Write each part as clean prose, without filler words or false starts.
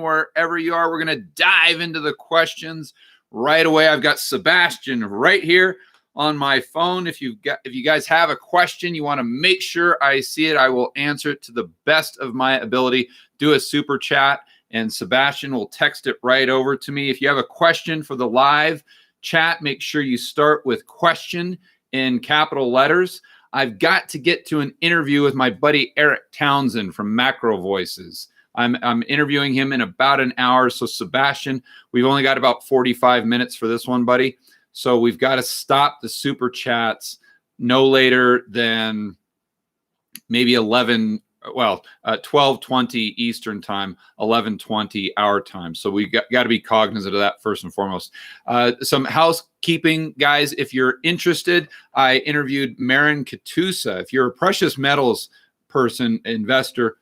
Wherever you are, we're going to dive into the questions right away. I've got Sebastian right here on my phone. If you guys have a question, you want to make sure I see it, I will answer it to the best of my ability. Do a super chat and Sebastian will text it right over to me. If you have a question for the live chat, make sure you start with question in capital letters. I've got to get to an interview with my buddy Eric Townsend from Macro Voices. I'm interviewing him in about an hour. So Sebastian, we've only got about 45 minutes for this one, buddy. So we've got to stop the super chats no later than maybe 12:20 Eastern time, 11:20 our time. So we got to be cognizant of that first and foremost. Some housekeeping, guys. If you're interested, I interviewed Marin KATUSA. If you're a precious metals person, investor,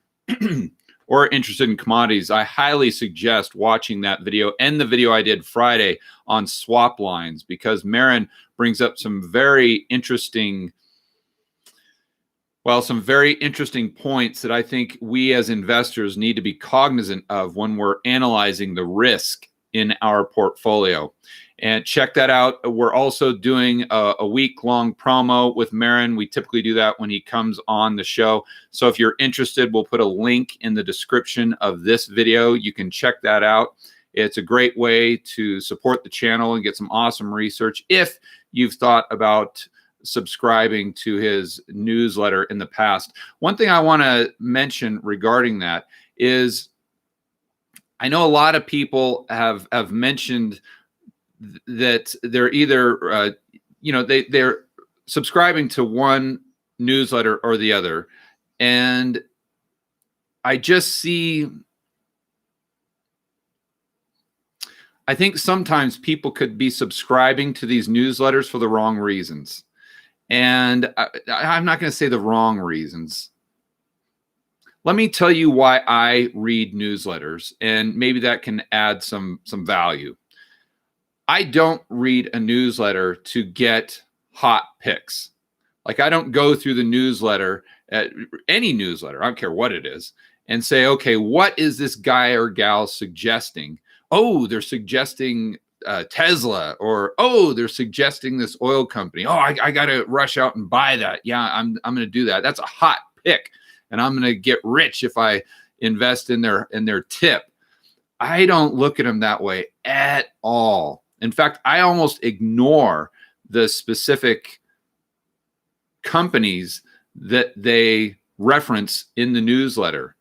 or interested in commodities, I highly suggest watching that video and the video I did Friday on swap lines, because Marin brings up some very interesting points that I think we as investors need to be cognizant of when we're analyzing the risk in our portfolio. And check that out. We're also doing a week-long promo with Marin. We typically do that when he comes on the show. So if you're interested, we'll put a link in the description of this video. You can check that out. It's a great way to support the channel and get some awesome research if you've thought about subscribing to his newsletter in the past. One thing I want to mention regarding that is I know a lot of people have mentioned that they're either they're subscribing to one newsletter or the other, and I think sometimes people could be subscribing to these newsletters for the wrong reasons. And I'm not going to say the wrong reasons. Let me tell you why I read newsletters, and maybe that can add some value. I don't read a newsletter to get hot picks. Like, I don't go through the newsletter, any newsletter, I don't care what it is, and say, okay, what is this guy or gal suggesting? Oh, they're suggesting Tesla, or oh, they're suggesting this oil company. Oh, I got to rush out and buy that. Yeah, I'm going to do that. That's a hot pick, and I'm going to get rich if I invest in their tip. I don't look at them that way at all. In fact, I almost ignore the specific companies that they reference in the newsletter.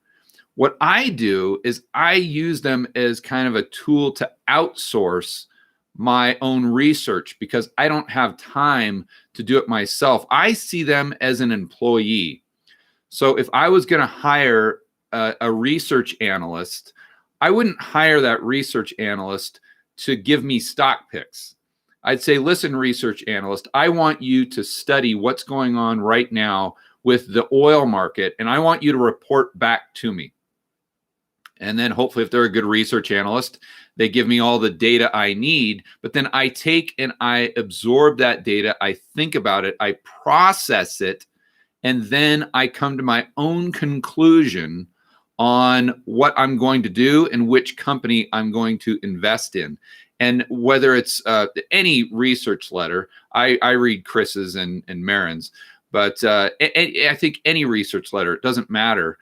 What I do is I use them as kind of a tool to outsource my own research, because I don't have time to do it myself. I see them as an employee. So if I was going to hire a research analyst, I wouldn't hire that research analyst to give me stock picks. I'd say, listen, research analyst, I want you to study what's going on right now with the oil market, and I want you to report back to me. And then hopefully, if they're a good research analyst, they give me all the data I need, but then I take and I absorb that data, I think about it, I process it, and then I come to my own conclusion on what I'm going to do and which company I'm going to invest in. And whether it's any research letter, I read Chris's and Marin's, but I think any research letter, it doesn't matter.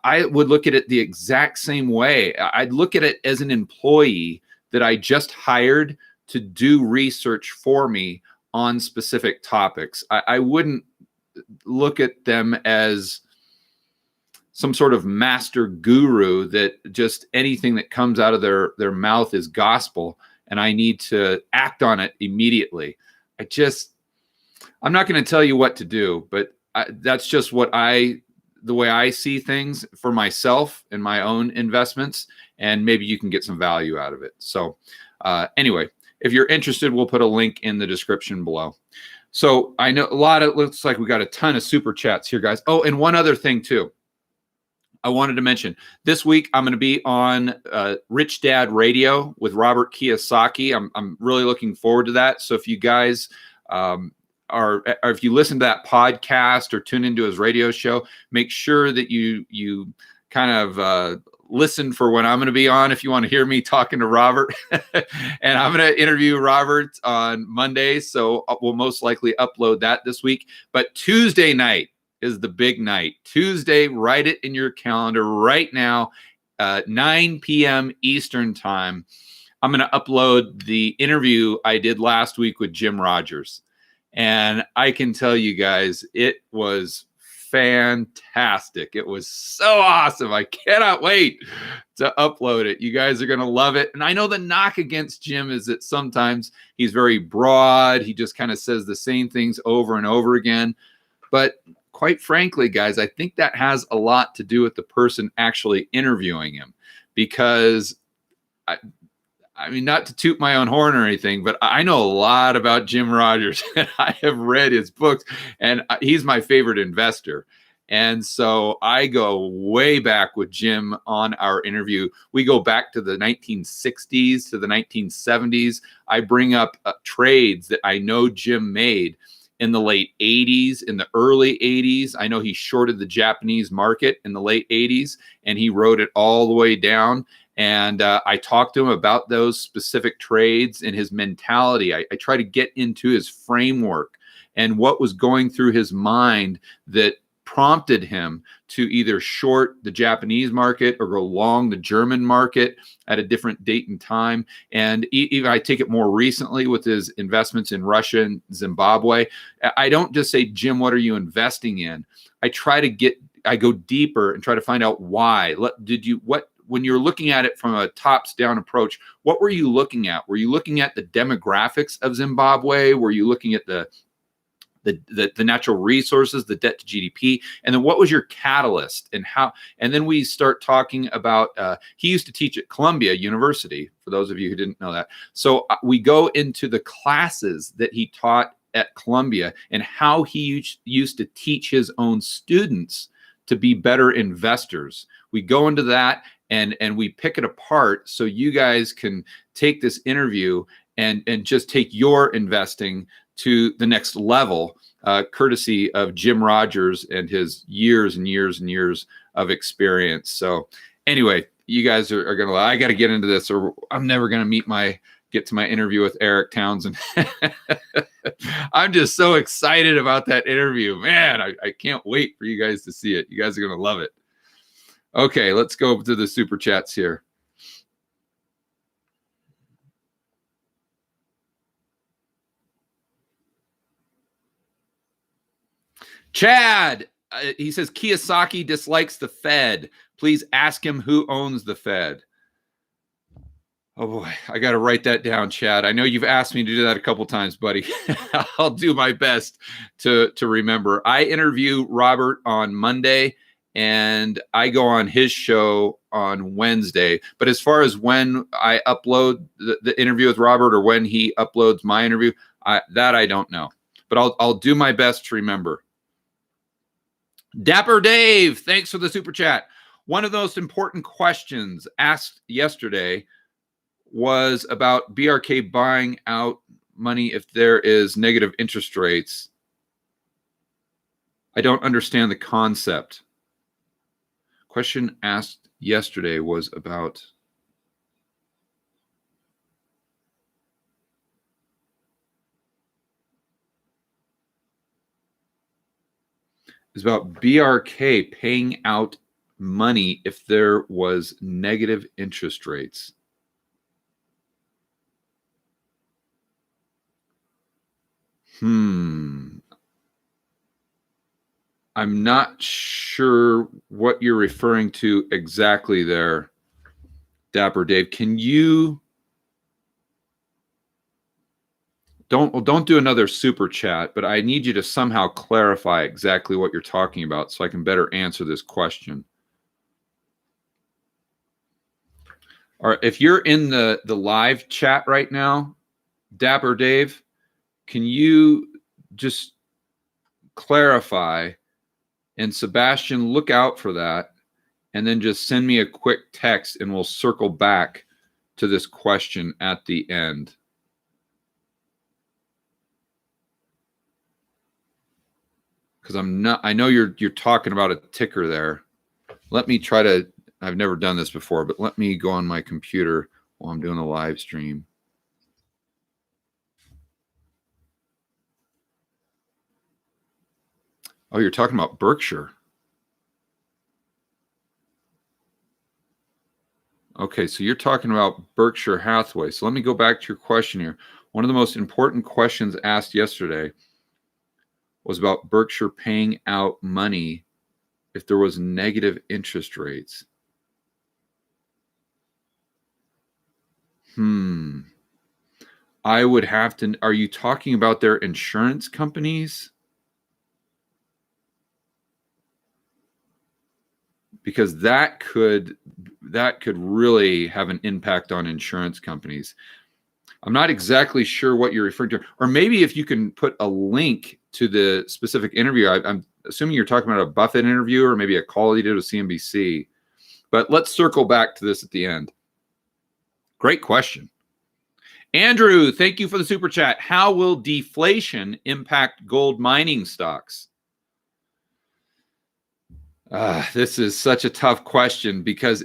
I would look at it the exact same way. I'd look at it as an employee that I just hired to do research for me on specific topics. I wouldn't look at them as some sort of master guru that just anything that comes out of their mouth is gospel and I need to act on it immediately. I'm not going to tell you what to do, but that's just the way I see things for myself and my own investments, and maybe you can get some value out of it. So anyway, if you're interested, we'll put a link in the description below. So I know looks like we got a ton of super chats here, guys. Oh, and one other thing too. I wanted to mention this week I'm going to be on Rich Dad Radio with Robert Kiyosaki. I'm really looking forward to that. So if you guys or if you listen to that podcast or tune into his radio show, make sure that you kind of listen for when I'm going to be on if you want to hear me talking to Robert. And I'm going to interview Robert on Monday, so we'll most likely upload that this week. But Tuesday night is the big night. Tuesday, write it in your calendar right now, 9 p.m. Eastern time. I'm going to upload the interview I did last week with Jim Rogers. And I can tell you guys, it was fantastic. It was so awesome. I cannot wait to upload it. You guys are going to love it. And I know the knock against Jim is that sometimes he's very broad. He just kind of says the same things over and over again. But quite frankly, guys, I think that has a lot to do with the person actually interviewing him, because I mean, not to toot my own horn or anything, but I know a lot about Jim Rogers, and I have read his books, and he's my favorite investor. And so I go way back with Jim on our interview. We go back to the 1960s to the 1970s. I bring up trades that I know Jim made in the late 80s, in the early 80s. I know he shorted the Japanese market in the late 80s, and he wrote it all the way down. And I talked to him about those specific trades and his mentality. I try to get into his framework and what was going through his mind that prompted him to either short the Japanese market or go long the German market at a different date and time. And even I take it more recently with his investments in Russia and Zimbabwe. I don't just say, Jim, what are you investing in? I go deeper and try to find out why. When you're looking at it from a tops down approach, what were you looking at? Were you looking at the demographics of Zimbabwe? Were you looking at the natural resources, the debt to GDP? And then what was your catalyst and how? And then we start talking about, he used to teach at Columbia University, for those of you who didn't know that. So we go into the classes that he taught at Columbia and how he used to teach his own students to be better investors. We go into that and we pick it apart so you guys can take this interview and just take your investing to the next level, courtesy of Jim Rogers and his years and years and years of experience. So anyway, you guys are going to, I got to get into this or I'm never going to get to my interview with Eric Townsend. I'm just so excited about that interview. Man, I can't wait for you guys to see it. You guys are going to love it. Okay, let's go to the super chats here. Chad, he says Kiyosaki dislikes the Fed. Please ask him who owns the Fed. Oh boy, I got to write that down, Chad. I know you've asked me to do that a couple times, buddy. I'll do my best to remember. I interview Robert on Monday, and I go on his show on Wednesday. But as far as when I upload the interview with Robert or when he uploads my interview, I don't know. But I'll do my best to remember. Dapper Dave, thanks for the super chat. One of the most important questions asked yesterday was about BRK buying out money if there is negative interest rates. I don't understand the concept. Question asked yesterday was about BRK paying out money if there was negative interest rates. I'm not sure what you're referring to exactly there, Dapper Dave. Can you don't do another super chat, but I need you to somehow clarify exactly what you're talking about so I can better answer this question. All right, if you're in the live chat right now, Dapper Dave, can you just clarify? And Sebastian, look out for that. And then just send me a quick text and we'll circle back to this question at the end. Because I know you're talking about a ticker there. Let me try to I've never done this before, but let me go on my computer while I'm doing a live stream. Oh, you're talking about Berkshire. Okay, so you're talking about Berkshire Hathaway. So let me go back to your question here. One of the most important questions asked yesterday was about Berkshire paying out money if there was negative interest rates. I would have to, are you talking about their insurance companies? Because that could really have an impact on insurance companies. I'm not exactly sure what you're referring to, or maybe if you can put a link to the specific interview. I'm assuming you're talking about a Buffett interview or maybe a call he did with CNBC. But let's circle back to this at the end. Great question. Andrew, thank you for the super chat. How will deflation impact gold mining stocks? This is such a tough question because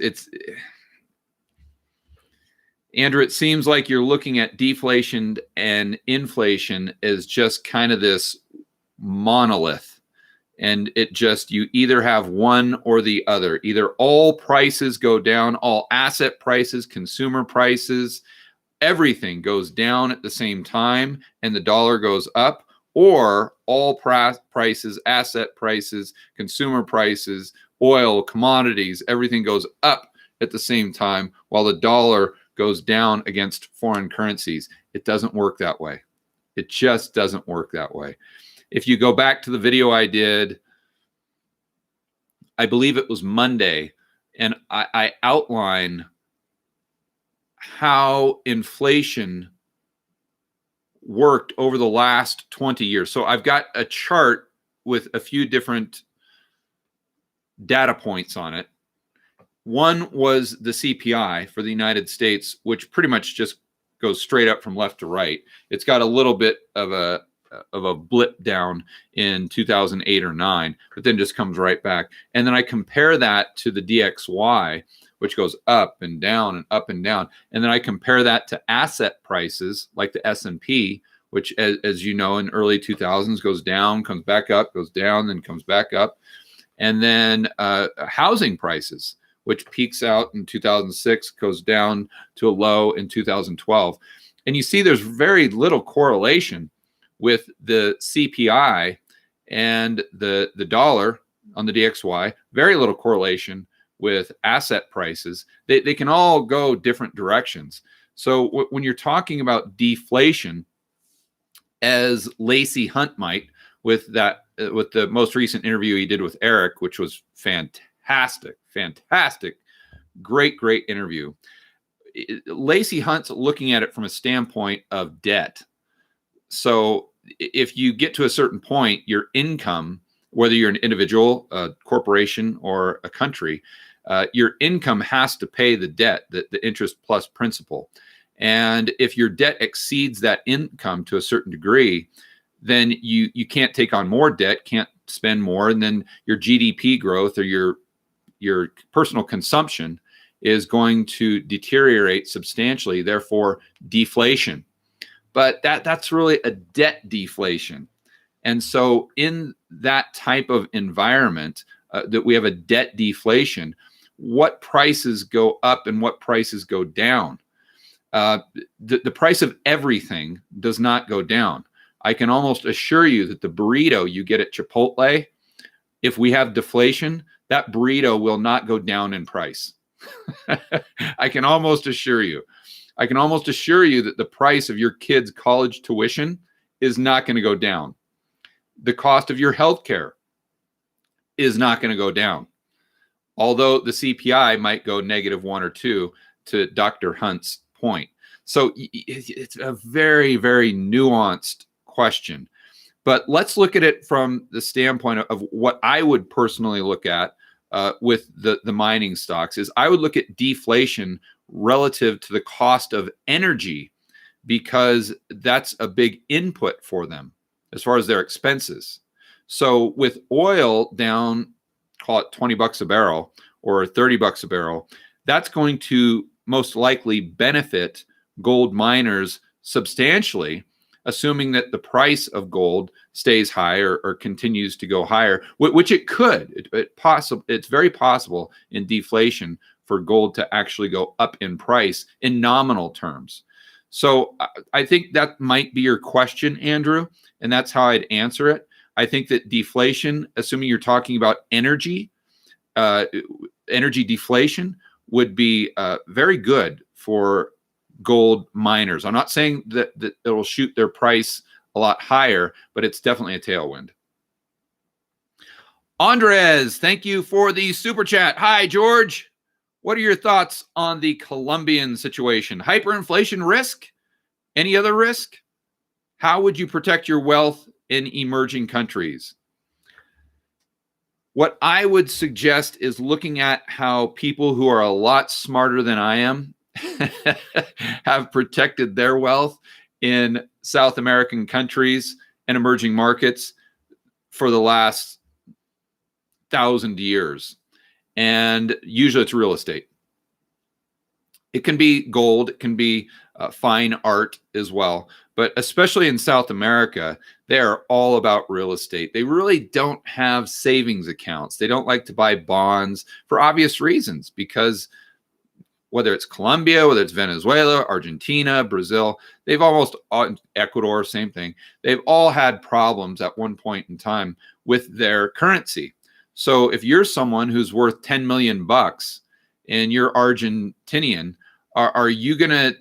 Andrew, it seems like you're looking at deflation and inflation as just kind of this monolith. And you either have one or the other. Either all prices go down, all asset prices, consumer prices, everything goes down at the same time and the dollar goes up, or all prices, asset prices, consumer prices, oil, commodities, everything goes up at the same time while the dollar goes down against foreign currencies. It doesn't work that way. It just doesn't work that way. If you go back to the video I did, I believe it was Monday, and I outline how inflation worked over the last 20 years. So I've got a chart with a few different data points on it. One was the CPI for the United States, which pretty much just goes straight up from left to right. It's got a little bit of a blip down in 2008 or 9, but then just comes right back. And then I compare that to the DXY, which goes up and down and up and down. And then I compare that to asset prices like the S&P, which, as you know, in early 2000s goes down, comes back up, goes down, then comes back up. And then housing prices, which peaks out in 2006, goes down to a low in 2012. And you see there's very little correlation with the CPI and the dollar on the DXY, very little correlation with asset prices. They can all go different directions. So when you're talking about deflation, as Lacey Hunt might, with the most recent interview he did with Eric, which was fantastic, great interview. Lacey Hunt's looking at it from a standpoint of debt. So if you get to a certain point, your income, whether you're an individual, a corporation, or a country, your income has to pay the debt, the interest plus principal. And if your debt exceeds that income to a certain degree, then you can't take on more debt, can't spend more, and then your GDP growth or your personal consumption is going to deteriorate substantially, therefore deflation. But that's really a debt deflation. And so in that type of environment that we have a debt deflation, what prices go up and what prices go down? The price of everything does not go down. I can almost assure you that the burrito you get at Chipotle, if we have deflation, that burrito will not go down in price. I can almost assure you. I can almost assure you that the price of your kid's college tuition is not going to go down. The cost of your health care is not going to go down. Although the CPI might go -1 or 2, to Dr. Hunt's point. So it's a very, very nuanced question. But let's look at it from the standpoint of what I would personally look at with the mining stocks is I would look at deflation relative to the cost of energy, because that's a big input for them as far as their expenses. So with oil down, call it $20 a barrel, or $30 a barrel, that's going to most likely benefit gold miners substantially, assuming that the price of gold stays high or continues to go higher, which it could. It's very possible in deflation for gold to actually go up in price in nominal terms. So I think that might be your question, Andrew, and that's how I'd answer it. I think that deflation, assuming you're talking about energy deflation, would be very good for gold miners. I'm not saying that it will shoot their price a lot higher, but it's definitely a tailwind. Andres, thank you for the super chat. Hi, George. What are your thoughts on the Colombian situation? Hyperinflation risk? Any other risk? How would you protect your wealth in emerging countries? What I would suggest is looking at how people who are a lot smarter than I am have protected their wealth in South American countries and emerging markets for the last 1,000 years. And usually it's real estate. It can be gold, it can be fine art as well. But especially in South America, they are all about real estate. They really don't have savings accounts. They don't like to buy bonds for obvious reasons, because whether it's Colombia, whether it's Venezuela, Argentina, Brazil, they've almost, Ecuador, same thing. They've all had problems at one point in time with their currency. So if you're someone who's worth 10 million bucks and you're Argentinian, are you gonna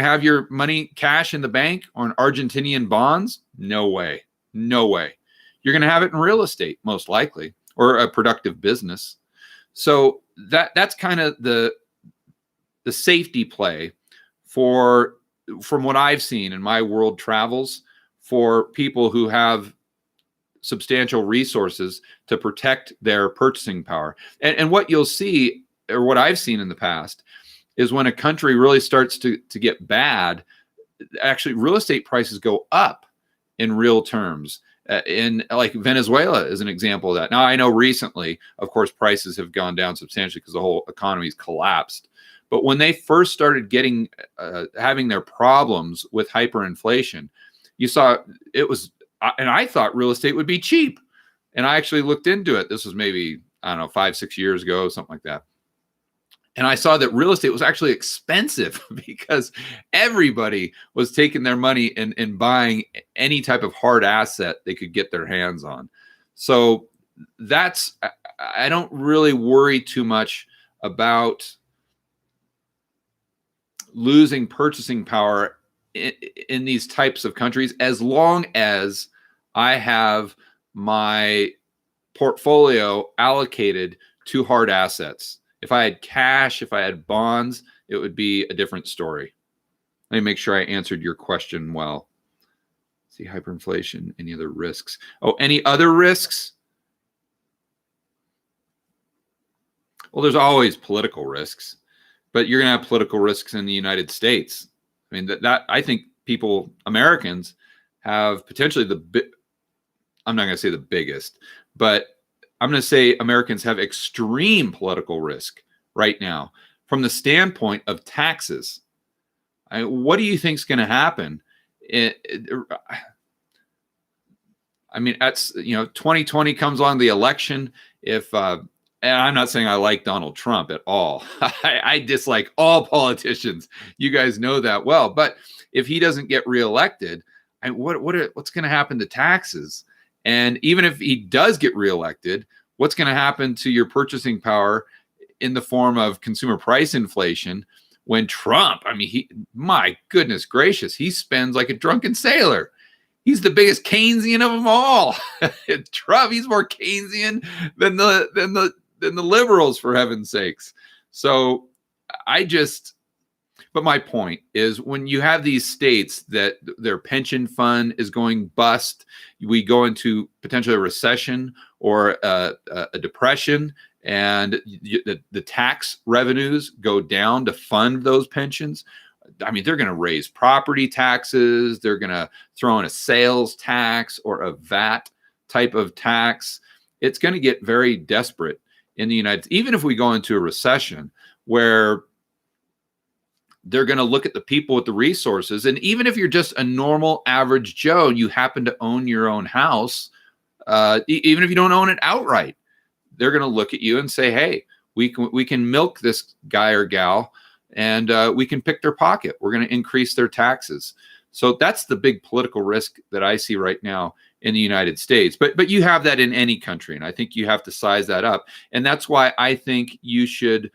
have your money cash in the bank on Argentinian bonds? No way. No way. You're gonna have it in real estate, most likely, or a productive business. So that's kind of the safety play from what I've seen in my world travels for people who have substantial resources to protect their purchasing power. And what you'll see, or what I've seen in the past, is when a country really starts to get bad, actually real estate prices go up in real terms. In like Venezuela is an example of that. Now, I know recently, of course, prices have gone down substantially because the whole economy's collapsed. But when they first started getting having their problems with hyperinflation, you saw it was, and I thought real estate would be cheap. And I actually looked into it. This was maybe, I don't know, 5-6 years ago, something like that. And I saw that real estate was actually expensive because everybody was taking their money and buying any type of hard asset they could get their hands on. So I don't really worry too much about losing purchasing power in these types of countries, as long as I have my portfolio allocated to hard assets. If I had cash, if I had bonds, it would be a different story. Let me make sure I answered your question well. See, hyperinflation, any other risks? Oh, any other risks? Well, there's always political risks, but you're going to have political risks in the United States. I mean, that I think Americans have potentially I'm not going to say the biggest, but I'm going to say Americans have extreme political risk right now from the standpoint of taxes. What do you think is going to happen? I mean, 2020 comes along, the election. And I'm not saying I like Donald Trump at all. I dislike all politicians. You guys know that well. But if he doesn't get reelected, what's going to happen to taxes? And even if he does get reelected, what's going to happen to your purchasing power in the form of consumer price inflation when Trump, my goodness gracious, he spends like a drunken sailor. He's the biggest Keynesian of them all. Trump, he's more Keynesian than the liberals, for heaven's sakes. So but my point is, when you have these states that their pension fund is going bust, we go into potentially a recession or a depression, and the tax revenues go down to fund those pensions. I mean, they're going to raise property taxes. They're going to throw in a sales tax or a VAT type of tax. It's going to get very desperate in the United States, even if we go into a recession where they're going to look at the people with the resources. And even if you're just a normal average Joe, you happen to own your own house, even if you don't own it outright, they're going to look at you and say, hey, we can milk this guy or gal, and we can pick their pocket. We're going to increase their taxes. So that's the big political risk that I see right now in the United States. But you have that in any country, and I think you have to size that up. And that's why I think you should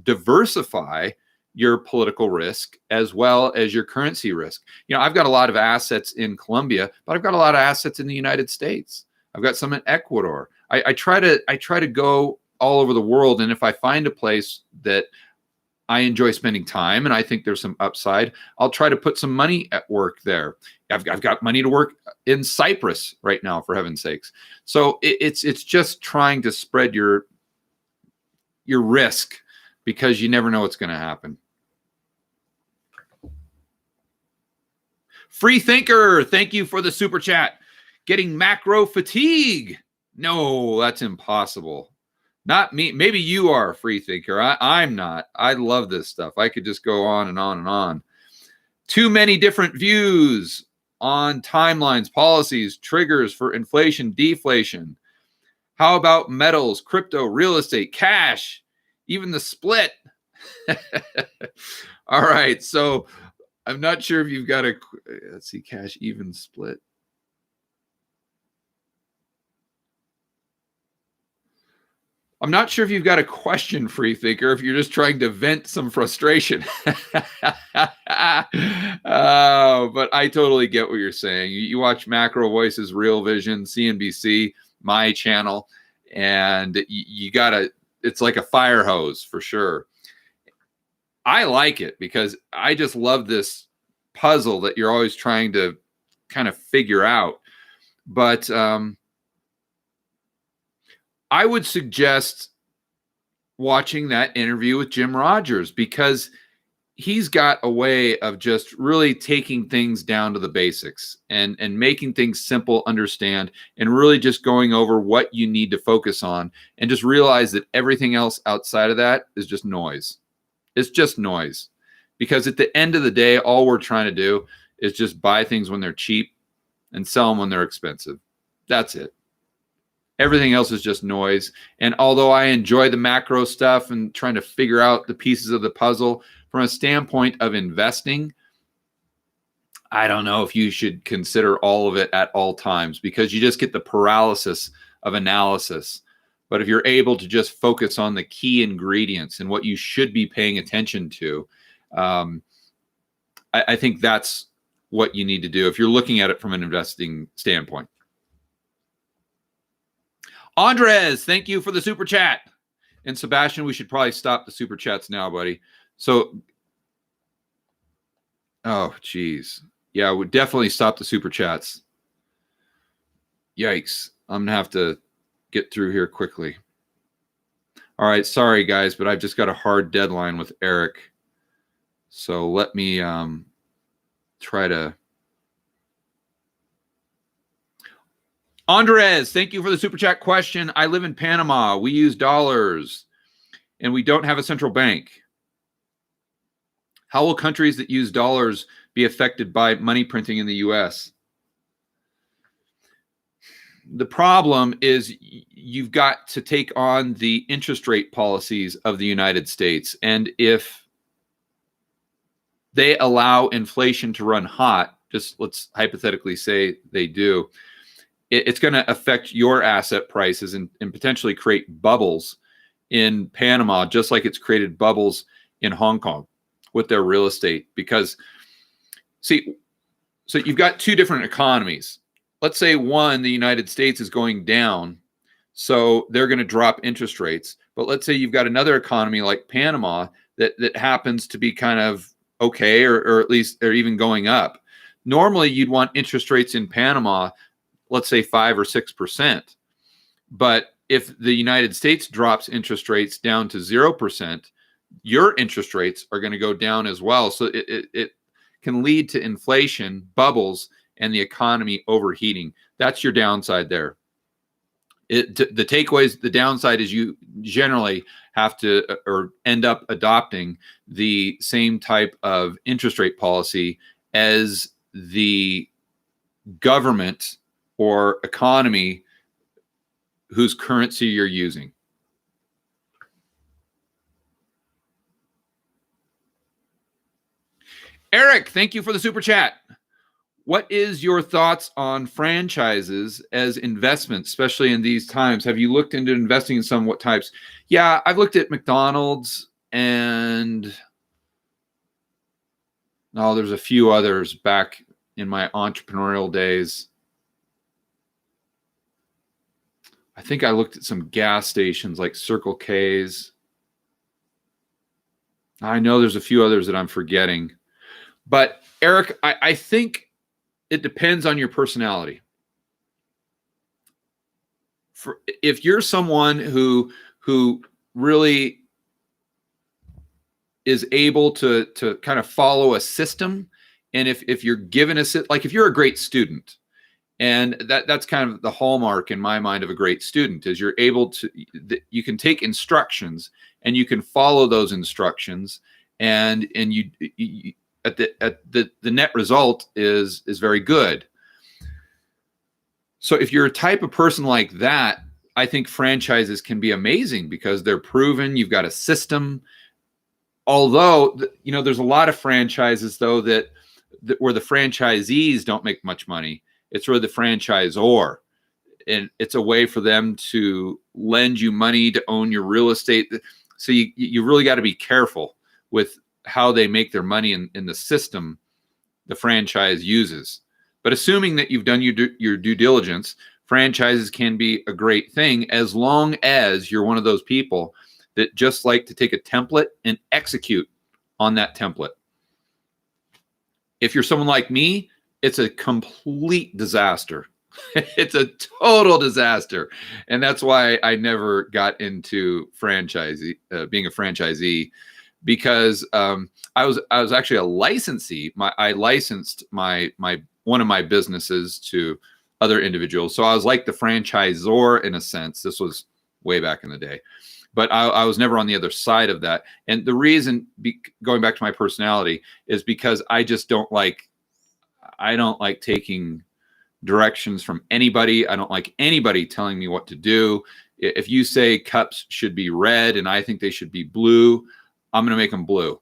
diversify your political risk as well as your currency risk. You know, I've got a lot of assets in Colombia, but I've got a lot of assets in the United States. I've got some in Ecuador. I try to go all over the world, and if I find a place that I enjoy spending time and I think there's some upside, I'll try to put some money at work there. I've got money to work in Cyprus right now, for heaven's sakes. So it's just trying to spread your risk, because you never know what's going to happen. Free Thinker, thank you for the super chat. Getting macro fatigue. No, that's impossible. Not me. Maybe you are a free thinker. I'm not. I love this stuff. I could just go on and on and on. Too many different views on timelines, policies, triggers for inflation, deflation. How about metals, crypto, real estate, cash, even the split? All right. So I'm not sure if you've got a, let's see, cash, even, split. I'm not sure if you've got a question, free thinker, if you're just trying to vent some frustration. But I totally get what you're saying. You watch Macro Voices, Real Vision, CNBC, my channel, and you gotta, it's like a fire hose for sure. I like it because I just love this puzzle that you're always trying to kind of figure out. But I would suggest watching that interview with Jim Rogers, because he's got a way of just really taking things down to the basics and making things simple, understand, and really just going over what you need to focus on, and just realize that everything else outside of that is just noise. It's just noise, because at the end of the day, all we're trying to do is just buy things when they're cheap and sell them when they're expensive. That's it. Everything else is just noise. And although I enjoy the macro stuff and trying to figure out the pieces of the puzzle from a standpoint of investing, I don't know if you should consider all of it at all times, because you just get the paralysis of analysis. But if you're able to just focus on the key ingredients and what you should be paying attention to, I think that's what you need to do if you're looking at it from an investing standpoint. Andres, thank you for the super chat. And Sebastian, we should probably stop the super chats now, buddy. So, oh, geez. Yeah, we'd definitely stop the super chats. Yikes. I'm going to have to get through here quickly. All right. Sorry, guys, but I've just got a hard deadline with Eric. So let me try to. Andres, thank you for the super chat question. I live in Panama. We use dollars, and we don't have a central bank. How will countries that use dollars be affected by money printing in the U.S.? The problem is you've got to take on the interest rate policies of the United States. And if they allow inflation to run hot, just let's hypothetically say they do, it's going to affect your asset prices and potentially create bubbles in Panama, just like it's created bubbles in Hong Kong with their real estate. Because, see, so you've got two different economies. Let's say one, the United States is going down, so they're going to drop interest rates. But let's say you've got another economy like Panama that happens to be kind of okay, or at least they're even going up. Normally, you'd want interest rates in Panama, let's say 5 or 6%. But if the United States drops interest rates down to 0%, your interest rates are going to go down as well. So it can lead to inflation, bubbles, and the economy overheating. That's your downside there. The takeaways, the downside is you generally have to or end up adopting the same type of interest rate policy as the government or economy whose currency you're using. Eric, thank you for the super chat. What is your thoughts on franchises as investments, especially in these times? Have you looked into investing in some? What types? Yeah, I've looked at McDonald's and there's a few others back in my entrepreneurial days. I think I looked at some gas stations like Circle K's. I know there's a few others that I'm forgetting. But Eric, I think it depends on your personality. If you're someone who really is able to kind of follow a system, and if you're given like if you're a great student, and that's kind of the hallmark in my mind of a great student, is you're able to, you can take instructions and you can follow those instructions, and you the net result is very good. So if you're a type of person like that, I think franchises can be amazing because they're proven. You've got a system. Although, there's a lot of franchises though that where the franchisees don't make much money. It's really the franchisor, and it's a way for them to lend you money to own your real estate. So you really got to be careful with how they make their money in the system the franchise uses. But assuming that you've done your due diligence, franchises can be a great thing as long as you're one of those people that just like to take a template and execute on that template. If you're someone like me, it's a complete disaster. It's a total disaster. And that's why I never got into being a franchisee, because I was actually a licensee. I licensed my one of my businesses to other individuals. So I was like the franchisor in a sense. This was way back in the day. But I was never on the other side of that. And the reason, going back to my personality, is because I don't like taking directions from anybody. I don't like anybody telling me what to do. If you say cups should be red and I think they should be blue, I'm going to make them blue.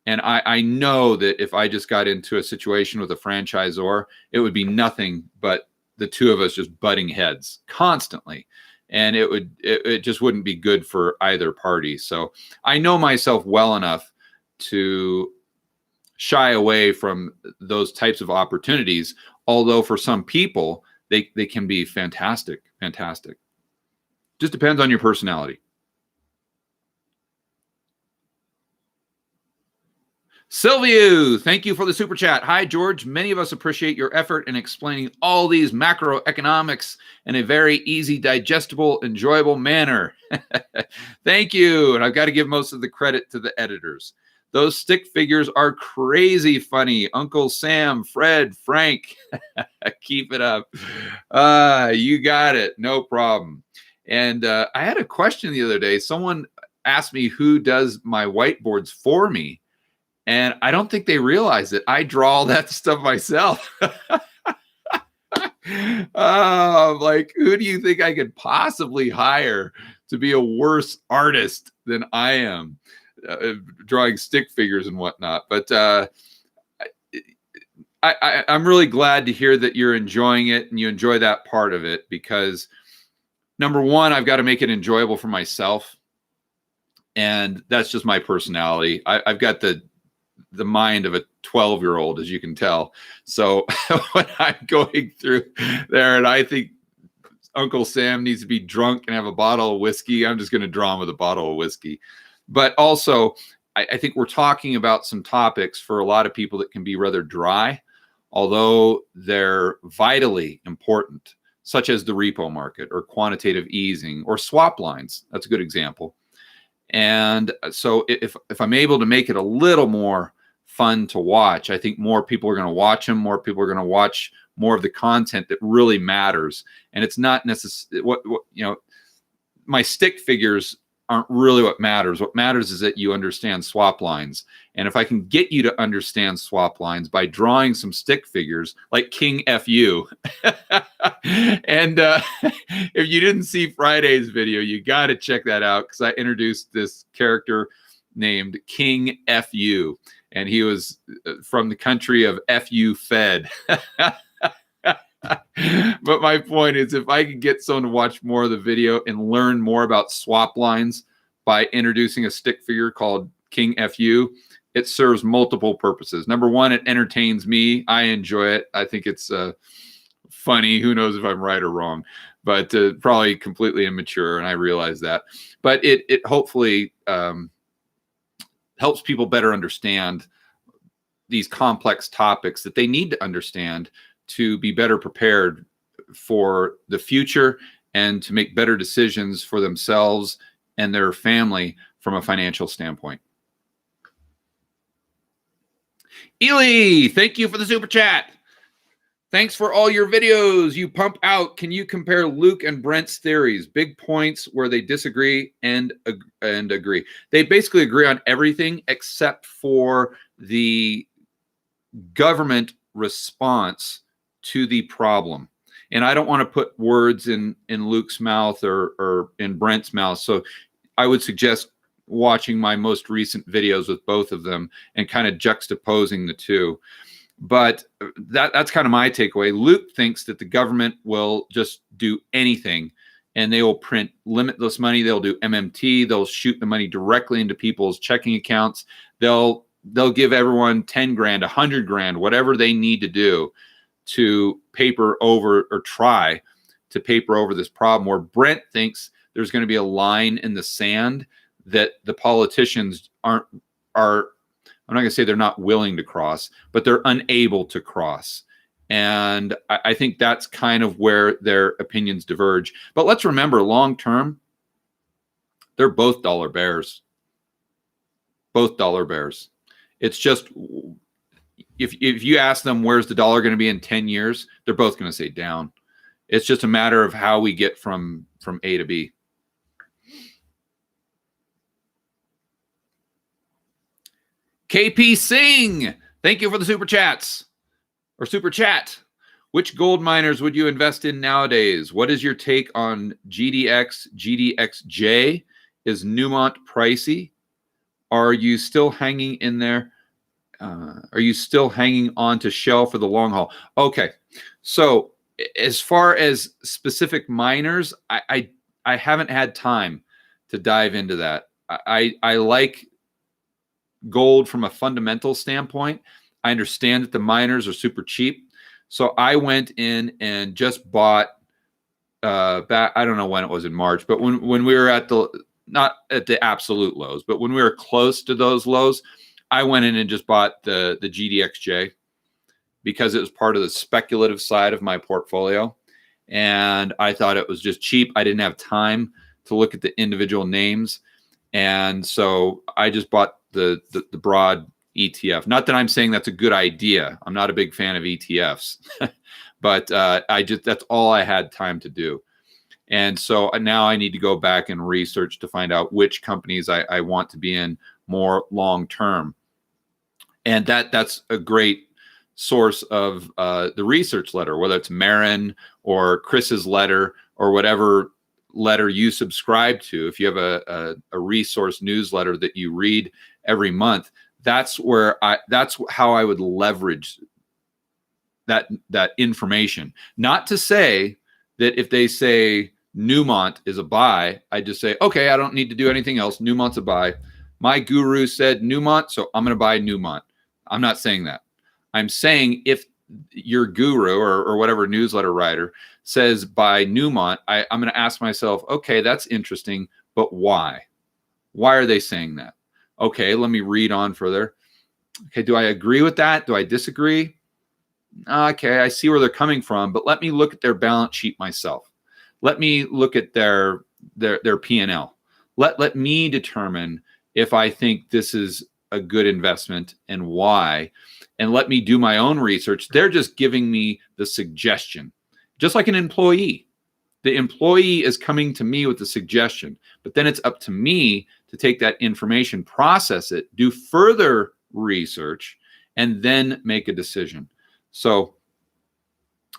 And I know that if I just got into a situation with a franchisor, it would be nothing but the two of us just butting heads constantly. And it just wouldn't be good for either party. So I know myself well enough to shy away from those types of opportunities. Although for some people, they can be fantastic. Just depends on your personality. Silvio, thank you for the super chat. Hi, George. Many of us appreciate your effort in explaining all these macroeconomics in a very easy, digestible, enjoyable manner. Thank you. And I've got to give most of the credit to the editors. Those stick figures are crazy funny. Uncle Sam, Fred, Frank, keep it up. You got it. No problem. And I had a question the other day. Someone asked me who does my whiteboards for me. And I don't think they realize that I draw all that stuff myself. Like, who do you think I could possibly hire to be a worse artist than I am, drawing stick figures and whatnot? But I'm really glad to hear that you're enjoying it and you enjoy that part of it, because number one, I've got to make it enjoyable for myself. And that's just my personality. I've got the mind of a 12-year-old, as you can tell. So when I'm going through there and I think Uncle Sam needs to be drunk and have a bottle of whiskey, I'm just going to draw him with a bottle of whiskey. But also, I think we're talking about some topics for a lot of people that can be rather dry, although they're vitally important, such as the repo market or quantitative easing or swap lines. That's a good example. And so if I'm able to make it a little more fun to watch, I think more people are going to watch them. More people are going to watch more of the content that really matters. And it's not necessarily what my stick figures aren't really what matters. What matters is that you understand swap lines. And if I can get you to understand swap lines by drawing some stick figures like King FU, and if you didn't see Friday's video, you got to check that out, because I introduced this character named King FU, and he was from the country of FU Fed. But my point is, if I could get someone to watch more of the video and learn more about swap lines by introducing a stick figure called King FU, it serves multiple purposes. Number one, it entertains me. I enjoy it. I think it's funny. Who knows if I'm right or wrong, but probably completely immature, and I realize that. But it hopefully helps people better understand these complex topics that they need to understand to be better prepared for the future and to make better decisions for themselves and their family from a financial standpoint. Ely, thank you for the super chat. Thanks for all your videos you pump out. Can you compare Luke and Brent's theories? Big points where they disagree and agree. They basically agree on everything except for the government response to the problem. And I don't want to put words in Luke's mouth or in Brent's mouth. So I would suggest watching my most recent videos with both of them and kind of juxtaposing the two. But that's kind of my takeaway. Luke thinks that the government will just do anything, and they will print limitless money. They'll do MMT. They'll shoot the money directly into people's checking accounts. They'll give everyone 10 grand, 100 grand, whatever they need to do to paper over or try to paper over this problem. Where Brent thinks there's going to be a line in the sand that the politicians are I'm not going to say they're not willing to cross, but they're unable to cross. And I think that's kind of where their opinions diverge. But let's remember, long term, they're both dollar bears. Both dollar bears. It's just, if you ask them where's the dollar going to be in 10 years, they're both going to say down. It's just a matter of how we get from A to B. KP Singh, thank you for the super chats or super chat. Which gold miners would you invest in nowadays? What is your take on GDX, GDXJ? Is Newmont pricey? Are you still hanging in there? Are you still hanging on to Shell for the long haul? Okay, so as far as specific miners, I haven't had time to dive into that. I like gold from a fundamental standpoint. I understand that the miners are super cheap. So I went in and just bought back, I don't know when it was in March, but when we were at not at the absolute lows, but when we were close to those lows, I went in and just bought the GDXJ because it was part of the speculative side of my portfolio. And I thought it was just cheap. I didn't have time to look at the individual names. And so I just bought the broad ETF. Not that I'm saying that's a good idea. I'm not a big fan of ETFs, but that's all I had time to do. And so now I need to go back and research to find out which companies I want to be in more long term. And that's a great source of the research letter, whether it's Marin or Chris's letter or whatever letter you subscribe to. If you have a resource newsletter that you read every month, that's how I would leverage that information. Not to say that if they say Newmont is a buy, I just say, okay, I don't need to do anything else. Newmont's a buy. My guru said Newmont, so I'm going to buy Newmont. I'm not saying that. I'm saying if your guru or whatever newsletter writer says buy Newmont, I'm going to ask myself, okay, that's interesting, but why? Why are they saying that? Okay, let me read on further. Okay, do I agree with that? Do I disagree? Okay, I see where they're coming from, but let me look at their balance sheet myself. Let me look at their P&L. Let me determine if I think this is a good investment and why, and let me do my own research. They're just giving me the suggestion, just like an employee. The employee is coming to me with the suggestion, but then it's up to me to take that information, process it, do further research, and then make a decision. So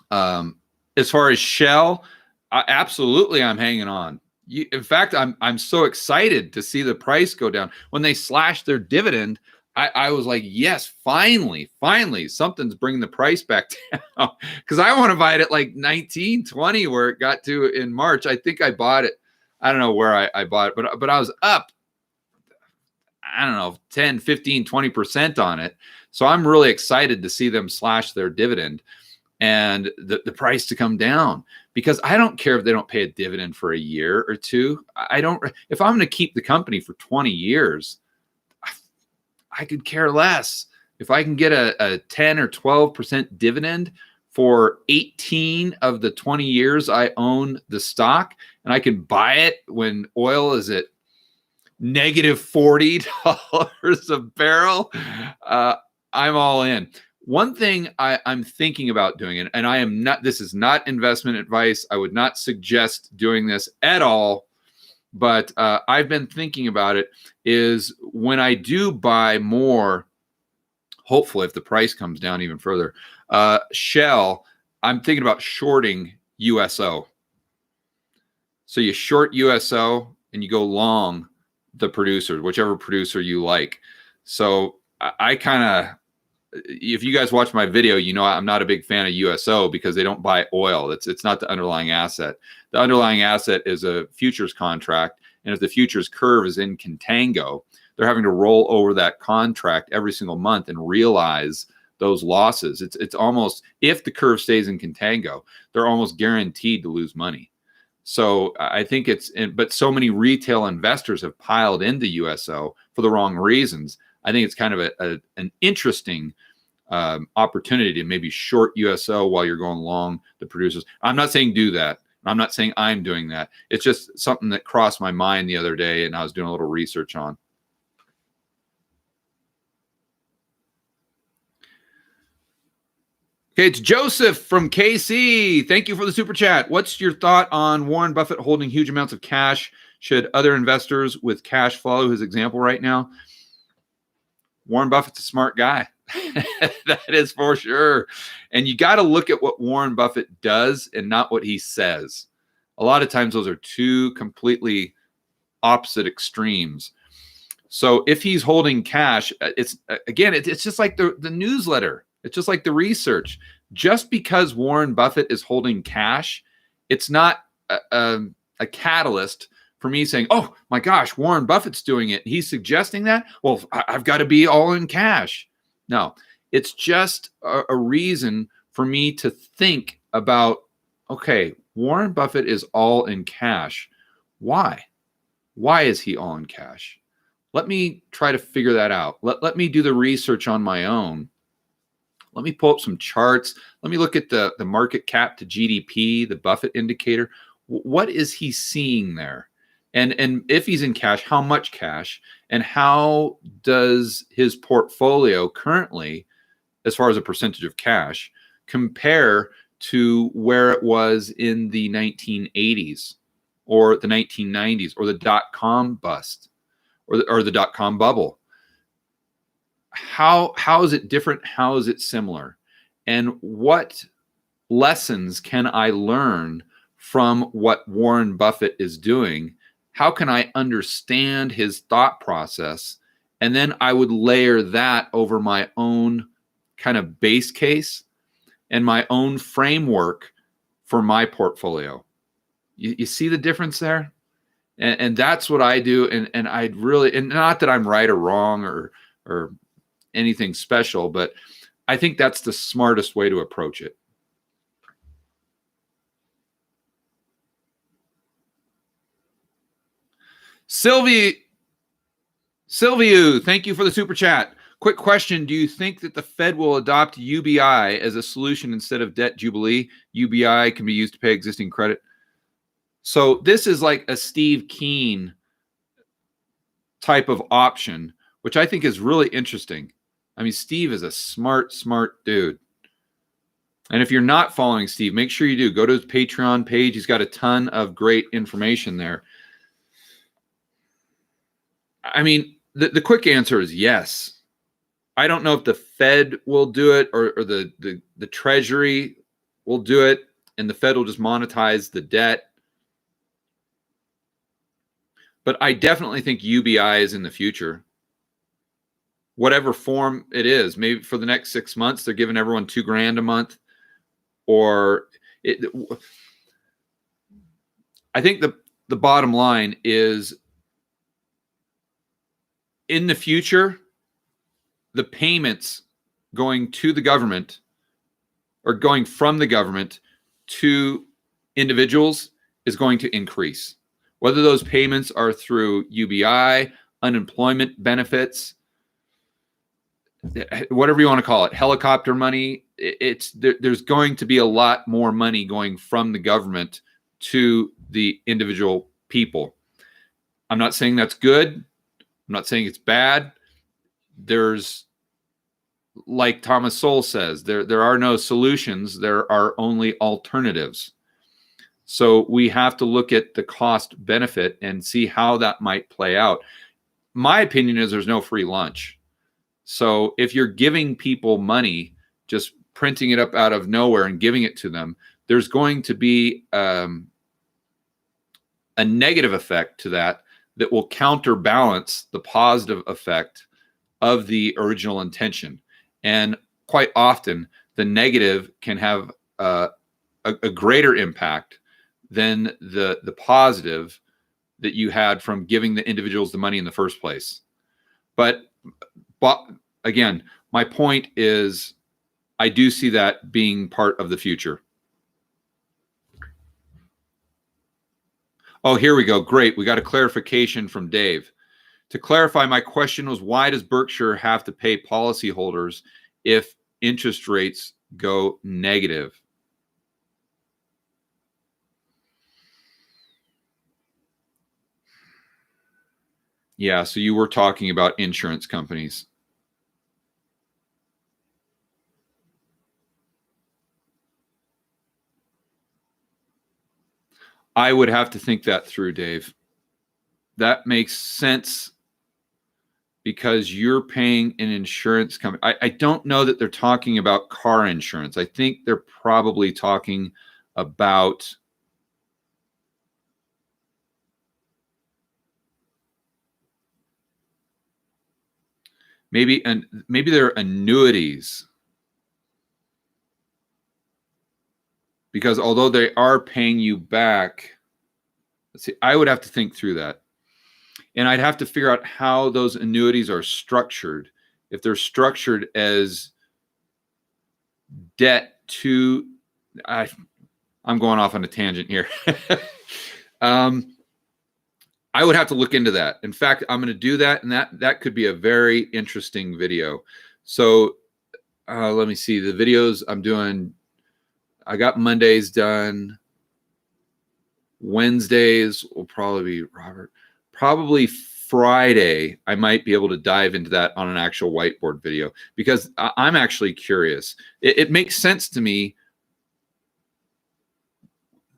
as far as Shell, absolutely, I'm hanging on. In fact, I'm so excited to see the price go down. When they slashed their dividend, I was like, yes, finally, something's bringing the price back down. Because I want to buy it at like 19, 20, where it got to in March. I think I bought it. I don't know where I bought it, but I was up, I don't know, 10, 15, 20% on it. So I'm really excited to see them slash their dividend and the price to come down, because I don't care if they don't pay a dividend for a year or two. I don't, if I'm going to keep the company for 20 years, I could care less. If I can get a 10 or 12% dividend for 18 of the 20 years I own the stock, and I can buy it when oil is at negative $40 a barrel, I'm all in. One thing I'm thinking about doing, and I am not, this is not investment advice. I would not suggest doing this at all, but I've been thinking about it, is when I do buy more, hopefully if the price comes down even further, Shell, I'm thinking about shorting USO. So you short USO and you go long the producer, whichever producer you like. So I kind of, if you guys watch my video, you know I'm not a big fan of USO because they don't buy oil. It's not the underlying asset. The underlying asset is a futures contract, and if the futures curve is in contango, they're having to roll over that contract every single month and realize those losses. It's almost, if the curve stays in contango, they're almost guaranteed to lose money. So I think but so many retail investors have piled into USO for the wrong reasons. I think it's kind of an interesting opportunity to maybe short USO while you're going long the producers. I'm not saying do that. I'm not saying I'm doing that. It's just something that crossed my mind the other day, and I was doing a little research on. Okay, it's Joseph from KC. Thank you for the super chat. What's your thought on Warren Buffett holding huge amounts of cash? Should other investors with cash follow his example right now? Warren Buffett's a smart guy. That is for sure. And you got to look at what Warren Buffett does and not what he says. A lot of times those are two completely opposite extremes. So if he's holding cash, it's just like the newsletter. It's just like the research. Just because Warren Buffett is holding cash, it's not a catalyst for me saying, oh my gosh, Warren Buffett's doing it. He's suggesting that. Well, I've got to be all in cash. No, it's just a reason for me to think about, okay, Warren Buffett is all in cash. Why? Why is he all in cash? Let me try to figure that out. Let me do the research on my own. Let me pull up some charts. Let me look at the market cap to GDP, the Buffett indicator. What is he seeing there? And if he's in cash, how much cash? And how does his portfolio currently, as far as a percentage of cash, compare to where it was in the 1980s or the 1990s or the dot-com bust or the dot-com bubble? How is it different? How is it similar? And what lessons can I learn from what Warren Buffett is doing? How can I understand his thought process? And then I would layer that over my own kind of base case and my own framework for my portfolio. You see the difference there? And that's what I do. And I'd really, and not that I'm right or wrong or anything special, but I think that's the smartest way to approach it. Silvio, thank you for the super chat. Quick question. Do you think that the Fed will adopt UBI as a solution instead of debt jubilee? UBI can be used to pay existing credit. So this is like a Steve Keen type of option which I think is really interesting. I mean, Steve is a smart dude. And if you're not following Steve, make sure you do. Go to his Patreon page. He's got a ton of great information there. I mean, the quick answer is yes. I don't know if the Fed will do it or the Treasury will do it, and the Fed will just monetize the debt. But I definitely think UBI is in the future. Whatever form it is, maybe for the next 6 months, they're giving everyone $2,000 a month. Or I think the bottom line is, in the future, the payments going to the government or going from the government to individuals is going to increase. Whether those payments are through UBI, unemployment benefits, whatever you want to call it, helicopter money, there's going to be a lot more money going from the government to the individual people. I'm not saying that's good. I'm not saying it's bad. There's, like Thomas Sowell says, there are no solutions. There are only alternatives. So we have to look at the cost benefit and see how that might play out. My opinion is there's no free lunch. So if you're giving people money, just printing it up out of nowhere and giving it to them, there's going to be a negative effect to that will counterbalance the positive effect of the original intention. And quite often, the negative can have a greater impact than the positive that you had from giving the individuals the money in the first place. But again, my point is, I do see that being part of the future. Oh, here we go. Great. We got a clarification from Dave. To clarify, my question was, why does Berkshire have to pay policyholders if interest rates go negative? Yeah, so you were talking about insurance companies. I would have to think that through, Dave. That makes sense because you're paying an insurance company. I don't know that they're talking about car insurance. I think they're probably talking about maybe they're annuities. Because although they are paying you back, let's see, I would have to think through that. And I'd have to figure out how those annuities are structured. If they're structured as debt to, I'm going off on a tangent here. I would have to look into that. In fact, I'm going to do that, and that could be a very interesting video. So let me see the videos I'm doing. I got Mondays done. Wednesdays will probably be Robert. Probably Friday, I might be able to dive into that on an actual whiteboard video because I'm actually curious. It makes sense to me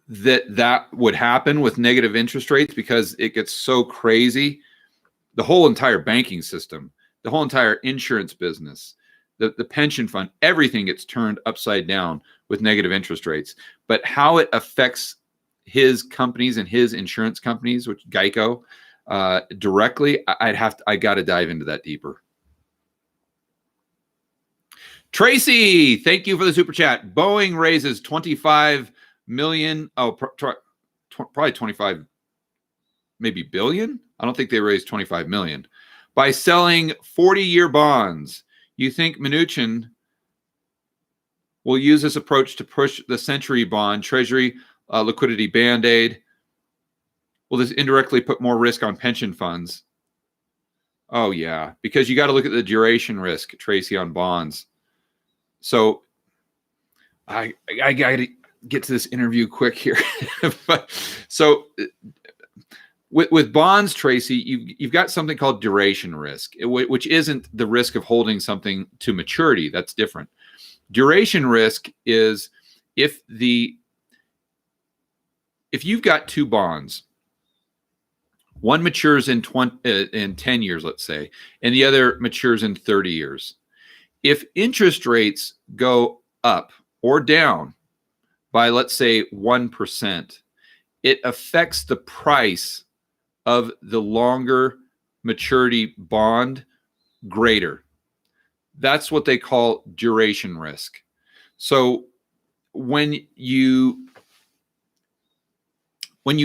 that would happen with negative interest rates because it gets so crazy. The whole entire banking system, the whole entire insurance business, the pension fund, everything gets turned upside down with negative interest rates. But how it affects his companies and his insurance companies, which Geico, directly, I got to dive into that deeper. Tracy, thank you for the super chat. Boeing raises 25 million. Oh, probably 25, maybe billion. I don't think they raised 25 million by selling 40-year bonds. You think Mnuchin will use this approach to push the century bond treasury liquidity band-aid? Will this indirectly put more risk on pension funds? Oh, yeah, because you got to look at the duration risk, Tracy, on bonds. So I got to get to this interview quick here. So With bonds, Tracy, you've got something called duration risk, which isn't the risk of holding something to maturity. That's different. Duration risk is if you've got two bonds, one matures in 10 years, let's say, and the other matures in 30 years. If interest rates go up or down by, let's say, 1%, it affects the price of the longer maturity bond greater. That's what they call duration risk. So when you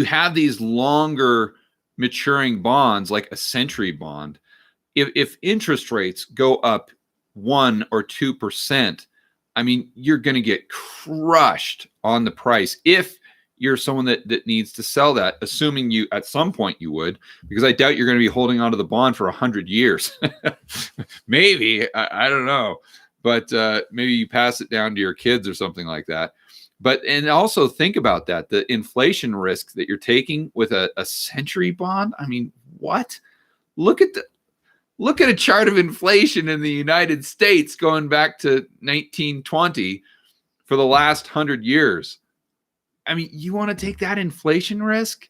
have these longer maturing bonds, like a century bond, if interest rates go up 1 or 2%, I mean, you're going to get crushed on the price if you're someone that needs to sell that, assuming you at some point you would, because I doubt you're going to be holding onto the bond for 100 years. Maybe, I don't know, but maybe you pass it down to your kids or something like that. But and also think about that, the inflation risk that you're taking with a century bond. I mean, what? Look at a chart of inflation in the United States going back to 1920 for the last 100 years. I mean, you want to take that inflation risk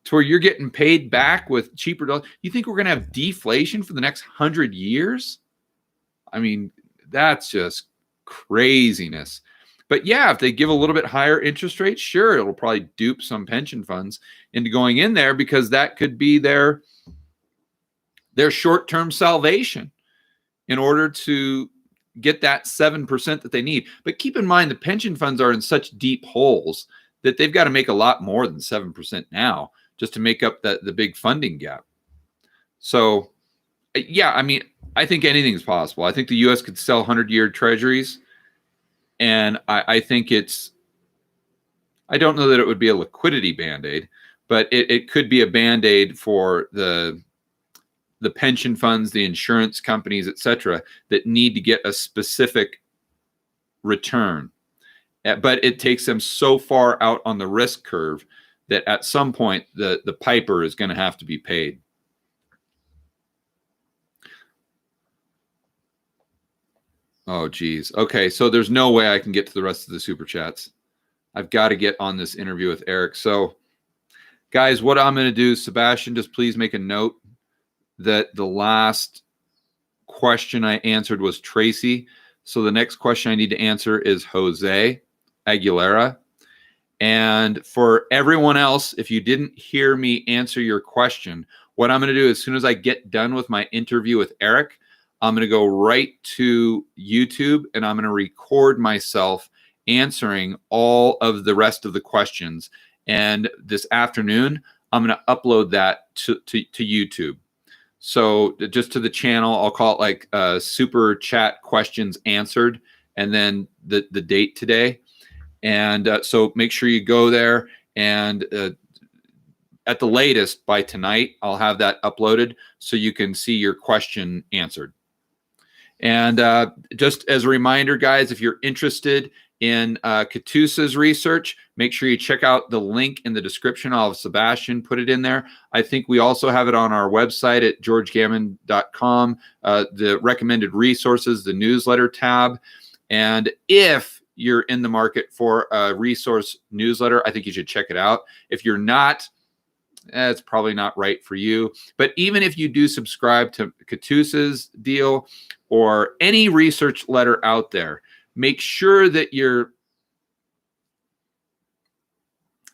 to where you're getting paid back with cheaper dollars? You think we're going to have deflation for the next 100 years? I mean, that's just craziness. But yeah, if they give a little bit higher interest rates, sure, it'll probably dupe some pension funds into going in there, because that could be their short-term salvation in order to get that 7% that they need. But keep in mind, the pension funds are in such deep holes that they've got to make a lot more than 7% now just to make up the big funding gap. So yeah, I mean, I think anything's possible. I think the U.S. could sell 100-year treasuries, and I think I don't know that it would be a liquidity band-aid, but it could be a band-aid for the pension funds, the insurance companies, et cetera, that need to get a specific return. But it takes them so far out on the risk curve that at some point the piper is going to have to be paid. Oh, geez. Okay, so there's no way I can get to the rest of the super chats. I've got to get on this interview with Eric. So, guys, what I'm going to do, Sebastian, just please make a note that the last question I answered was Tracy. So the next question I need to answer is Jose Aguilera. And for everyone else, if you didn't hear me answer your question, what I'm going to do as soon as I get done with my interview with Eric, I'm going to go right to YouTube and I'm going to record myself answering all of the rest of the questions. And this afternoon, I'm going to upload that to YouTube. So just to the channel, I'll call it like super chat questions answered, and then the date today. And so make sure you go there, and at the latest by tonight, I'll have that uploaded so you can see your question answered. And just as a reminder, guys, if you're interested in KATUSA's research, make sure you check out the link in the description. I'll have Sebastian put it in there. I think we also have it on our website at georgegammon.com, the recommended resources, the newsletter tab. And if you're in the market for a resource newsletter, I think you should check it out. If you're not, it's probably not right for you. But even if you do subscribe to KATUSA's deal or any research letter out there, make sure that you're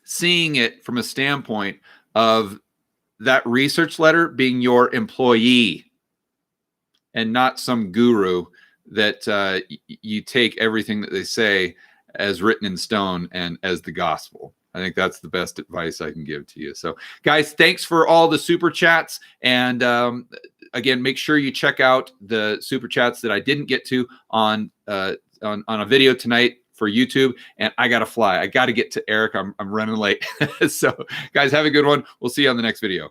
seeing it from a standpoint of that research letter being your employee and not some guru that you take everything that they say as written in stone and as the gospel. I think that's the best advice I can give to you. So, guys, thanks for all the super chats. And again, make sure you check out the super chats that I didn't get to on a video tonight for YouTube. And I got to fly. I got to get to Eric. I'm running late. So, guys, have a good one. We'll see you on the next video.